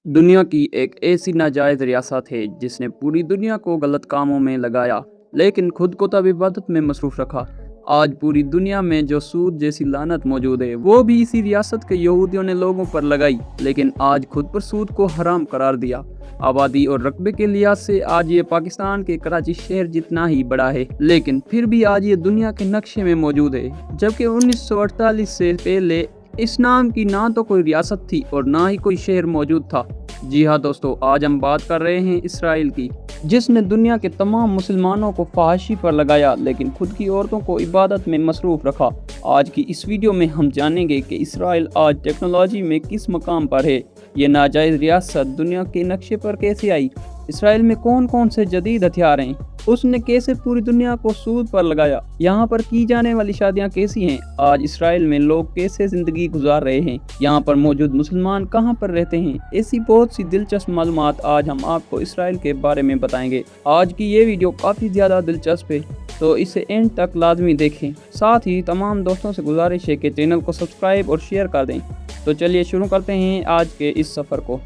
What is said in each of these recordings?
दुनिया की एक ऐसी नाजायज़ रियासत है जिसने पूरी दुनिया को गलत कामों में लगाया लेकिन खुद को तब इबादत में मसरूफ़ रखा। आज पूरी दुनिया में जो सूद जैसी लानत मौजूद है वो भी इसी रियासत के यहूदियों ने लोगों पर लगाई, लेकिन आज खुद पर सूद को हराम करार दिया। आबादी और रकबे के लिहाज से आज ये पाकिस्तान के कराची शहर जितना ही बड़ा है, लेकिन फिर भी आज ये दुनिया के नक्शे में मौजूद है। जबकि 1948 से पहले इस नाम की ना तो कोई रियासत थी और ना ही कोई शहर मौजूद था। जी हाँ दोस्तों, आज हम बात कर रहे हैं इसराइल की, जिसने दुनिया के तमाम मुसलमानों को फाहिशी पर लगाया लेकिन खुद की औरतों को इबादत में मसरूफ़ रखा। आज की इस वीडियो में हम जानेंगे कि इसराइल आज टेक्नोलॉजी में किस मकाम पर है, ये नाजायज़ रियासत दुनिया के नक्शे पर कैसे आई, इसराइल में कौन कौन से जदीद हथियार हैं, उसने कैसे पूरी दुनिया को सूद पर लगाया, यहाँ पर की जाने वाली शादियाँ कैसी हैं, आज इसराइल में लोग कैसे ज़िंदगी गुजार रहे हैं, यहाँ पर मौजूद मुसलमान कहाँ पर रहते हैं। ऐसी बहुत सी दिलचस्प मालूमात आज हम आपको इसराइल के बारे में बताएंगे। आज की ये वीडियो काफ़ी ज़्यादा दिलचस्प है, तो इसे एंड तक लाजमी देखें। साथ ही तमाम दोस्तों से गुजारिश है कि चैनल को सब्सक्राइब और शेयर कर दें। तो चलिए शुरू करते हैं आज के इस सफ़र को।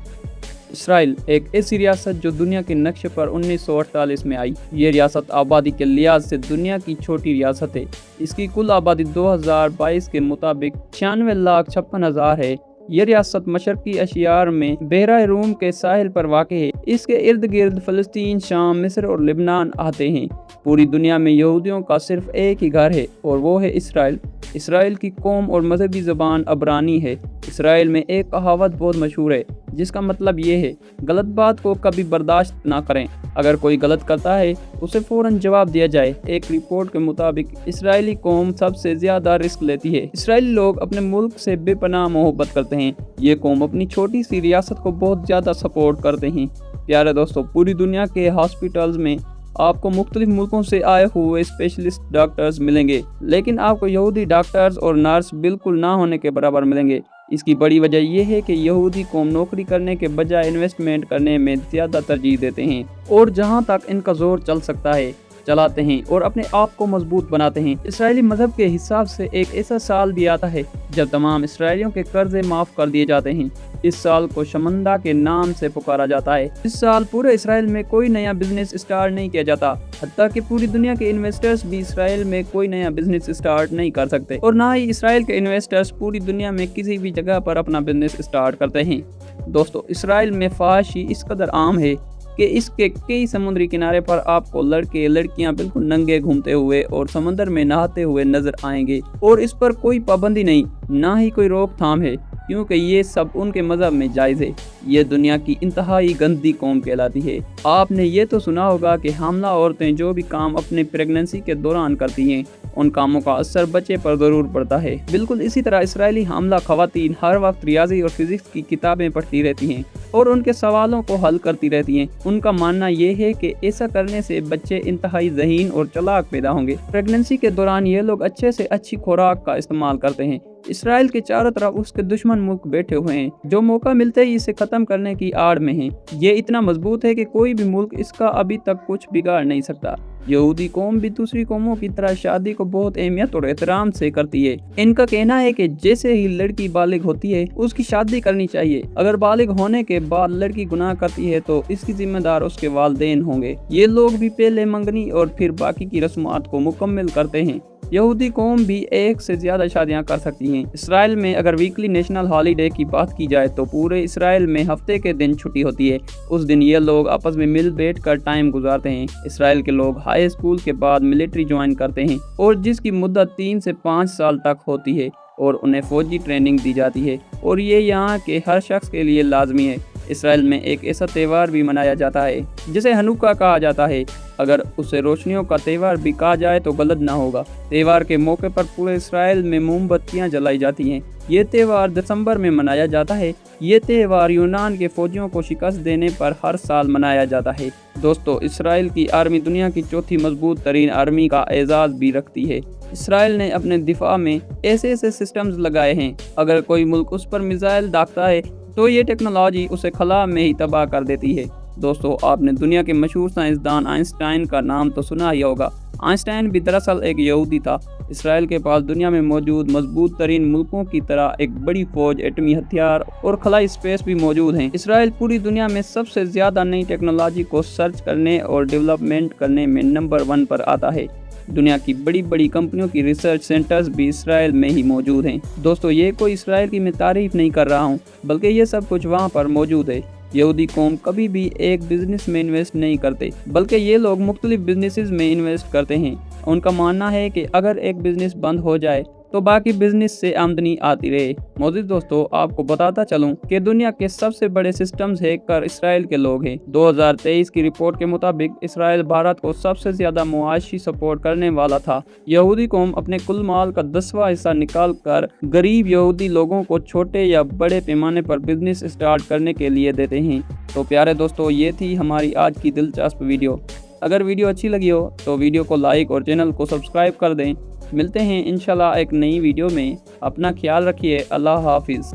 इसराइल एक ऐसी रियासत जो दुनिया के नक्शे पर 1948 में आई। ये रियासत आबादी के लिहाज से दुनिया की छोटी रियासत है। इसकी कुल आबादी 2022 के मुताबिक 96,56,000 है। ये रियासत मशरकी एशिया में बहरा रूम के साहिल पर वाक़ है। इसके इर्द गिर्द फ़लस्तीन, शाम, मिस्र और लेबनान आते हैं। पूरी दुनिया में यहूदियों का सिर्फ एक ही घर है और वो है इसराइल। इसराइल की कौम और मजहबी ज़बान अबरानी है। इसराइल में एक कहावत बहुत मशहूर है जिसका मतलब ये है, गलत बात को कभी बर्दाश्त ना करें। अगर कोई गलत करता है उसे फ़ौरन जवाब दिया जाए। एक रिपोर्ट के मुताबिक इसराइली कौम सबसे ज़्यादा रिस्क लेती है। इसराइली लोग अपने मुल्क से बेपनाह मोहब्बत करते हैं। ये कौम अपनी छोटी सी रियासत को बहुत ज़्यादा सपोर्ट करते हैं। प्यारे दोस्तों, पूरी दुनिया के हॉस्पिटल्स में आपको मुख्तलिफ मुल्कों से आए हुए स्पेशलिस्ट डॉक्टर्स मिलेंगे, लेकिन आपको यहूदी डॉक्टर्स और नर्स बिल्कुल ना होने के बराबर मिलेंगे। इसकी बड़ी वजह यह है कि यहूदी कौम नौकरी करने के बजाय इन्वेस्टमेंट करने में ज़्यादा तरजीह देते हैं और जहां तक इनका जोर चल सकता है चलाते हैं और अपने आप को मजबूत बनाते हैं। इसराइली मजहब के हिसाब से एक ऐसा साल भी आता है जब तमाम इसराइलियों के कर्जे माफ़ कर दिए जाते हैं। इस साल को शमंदा के नाम से पुकारा जाता है। इस साल पूरे इसराइल में कोई नया बिजनेस स्टार्ट नहीं किया जाता, हत्ता कि पूरी दुनिया के इन्वेस्टर्स भी इसराइल में कोई नया बिजनेस स्टार्ट नहीं कर सकते और ना ही इसराइल के इन्वेस्टर्स पूरी दुनिया में किसी भी जगह पर अपना बिजनेस स्टार्ट करते हैं। दोस्तों, इसराइल में फाहिशी इस कदर आम है कि इसके कई समुद्री किनारे पर आपको लड़के लड़कियां बिल्कुल नंगे घूमते हुए और समंदर में नहाते हुए नजर आएंगे और इस पर कोई पाबंदी नहीं, ना ही कोई रोकथाम है, क्योंकि ये सब उनके मज़हब में जायज़ है। ये दुनिया की इंतहाई गंदी कौम कहलाती है। आपने ये तो सुना होगा कि हामला औरतें जो भी काम अपने प्रेगनेंसी के दौरान करती हैं उन कामों का असर बच्चे पर ज़रूर पड़ता है। बिल्कुल इसी तरह इसराइली हामला ख़वातीन हर वक्त रियाजी और फिज़िक्स की किताबें पढ़ती रहती हैं और उनके सवालों को हल करती रहती हैं। उनका मानना ये है कि ऐसा करने से बच्चे इंतहाई ज़हीन और चालाक पैदा होंगे। प्रेगनेंसी के दौरान ये लोग अच्छे से अच्छी खुराक का इस्तेमाल करते हैं। इसराइल के चारों तरफ उसके दुश्मन मुल्क बैठे हुए हैं जो मौका मिलते ही इसे ख़त्म करने की आड़ में हैं। ये इतना मजबूत है कि कोई भी मुल्क इसका अभी तक कुछ बिगाड़ नहीं सकता। यहूदी कौम भी दूसरी कौमों की तरह शादी को बहुत अहमियत और एहतराम से करती है। इनका कहना है कि जैसे ही लड़की बालिग होती है उसकी शादी करनी चाहिए। अगर बालिग होने के बाद लड़की गुनाह करती है तो इसकी जिम्मेदार उसके वालिदैन होंगे। ये लोग भी पहले मंगनी और फिर बाकी की रस्मात को मुकम्मल करते हैं। यहूदी कौम भी एक से ज़्यादा शादियां कर सकती हैं। इसराइल में अगर वीकली नेशनल हॉलीडे की बात की जाए तो पूरे इसराइल में हफ्ते के दिन छुट्टी होती है। उस दिन ये लोग आपस में मिल बैठ कर टाइम गुजारते हैं। इसराइल के लोग हाई स्कूल के बाद मिलिट्री ज्वाइन करते हैं और जिसकी मुद्दत 3 से 5 साल तक होती है और उन्हें फौजी ट्रेनिंग दी जाती है और ये यहाँ के हर शख्स के लिए लाजमी है। इसराइल में एक ऐसा त्यौहार भी मनाया जाता है जिसे हनुक्का कहा जाता है। अगर उसे रोशनियों का त्यौहार भी कहा जाए तो गलत ना होगा। त्यौहार के मौके पर पूरे इसराइल में मोमबत्तियां जलाई जाती हैं। ये त्यौहार दिसंबर में मनाया जाता है। ये त्यौहार यूनान के फौजियों को शिकस्त देने पर हर साल मनाया जाता है। दोस्तों, इसराइल की आर्मी दुनिया की चौथी मजबूत तरीन आर्मी का एजाज़ भी रखती है। इसराइल ने अपने दिफा में ऐसे सिस्टम्स लगाए हैं, अगर कोई मुल्क उस पर मिसाइल दागता है तो ये टेक्नोलॉजी उसे खला में ही तबाह कर देती है। दोस्तों, आपने दुनिया के मशहूर साइंसदान आइंस्टाइन का नाम तो सुना ही होगा। आइंस्टाइन भी दरअसल एक यहूदी था। इसराइल के पास दुनिया में मौजूद मजबूत तरीन मुल्कों की तरह एक बड़ी फौज, एटमी हथियार और खलाई स्पेस भी मौजूद हैं। इसराइल पूरी दुनिया में सबसे ज़्यादा नई टेक्नोलॉजी को सर्च करने और डेवलपमेंट करने में नंबर 1 पर आता है। दुनिया की बड़ी बड़ी कंपनियों की रिसर्च सेंटर्स भी इसराइल में ही मौजूद हैं। दोस्तों, ये कोई इसराइल की मैं तारीफ नहीं कर रहा हूँ, बल्कि ये सब कुछ वहाँ पर मौजूद है। यहूदी कौम कभी भी एक बिजनेस में इन्वेस्ट नहीं करते, बल्कि ये लोग मुख्तलिफ बिजनेसेस में इन्वेस्ट करते हैं। उनका मानना है कि अगर एक बिजनेस बंद हो जाए तो बाकी बिजनेस से आमदनी आती रहे। मौजूद दोस्तों, आपको बताता चलूं कि दुनिया के सबसे बड़े सिस्टम्स हैकर इसराइल के लोग हैं। 2023 की रिपोर्ट के मुताबिक इसराइल भारत को सबसे ज्यादा मुआशी सपोर्ट करने वाला था। यहूदी कौम अपने कुल माल का 10वां हिस्सा निकाल कर गरीब यहूदी लोगों को छोटे या बड़े पैमाने पर बिजनेस स्टार्ट करने के लिए देते हैं। तो प्यारे दोस्तों, ये थी हमारी आज की दिलचस्प वीडियो। अगर वीडियो अच्छी लगी हो तो वीडियो को लाइक और चैनल को सब्सक्राइब कर दें। मिलते हैं इंशाल्लाह एक नई वीडियो में। अपना ख्याल रखिए। अल्लाह हाफिज़।